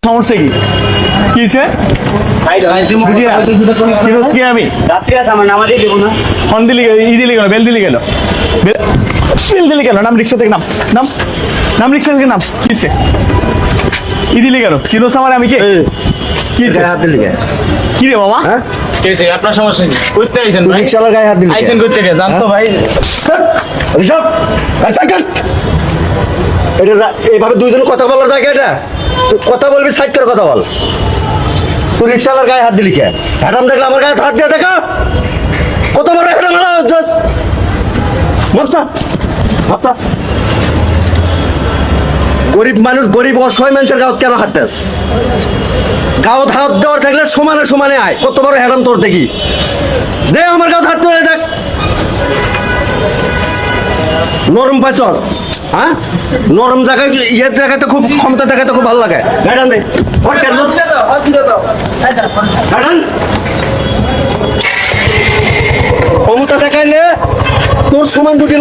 সমস্যা কি কিছে আমি রাত্রি আছে আমার নামাজই দেবো না। ফোন দিলি ই দিলি গেল বেল দিলি গেল বেল দিলি গেল নাম রিক্সা থেকে নাম নাম নাম রিক্সা থেকে নাম কিছে ই দিলি গেল চিনোস আমার আমি কে কিছে হাত দিলি কে? কি রে মামা হ্যাঁ? কেছে আপনার সমস্যা কি করতে আইছেন তুই ভাই? রিক্সাওয়ালার গায়ে হাত দিলি কে? আইছেন করতে কে জানতো ভাই? ঋষভ, এই সাইকেল। এইভাবে দুইজন কথা বলার জায়গা এটা? তুই কথা বলবি, সাইড করে কথা বল। তুই রিক্সাওয়ালার গায়ে হাত দিলি কে? হ্যাডাম দেখলে আমার গায়ে হাত দিয়ে দেখা কত বড় হ্যাডাম মাপসা মাপসা। গরিব মানুষ, গরিব অসহায় মানুষের গাঁত কেন হাত দেস? গাঁত হাত দেওয়ার থাকলে সমানে সমানে আয়। কত বড় হ্যাডাম তোর দেখি, দে আমার গাঁত হাত ধরে দেখ। নরম পাইছস, হ্যাঁ? নরম জায়গায় ইয়ে দেখাতে খুব, ক্ষমতা দেখাতে খুব ভালো লাগে। হ্যাডাম দে, হ্যাডাম। ক্ষমতা দেখাইলে তোর সমান দুটি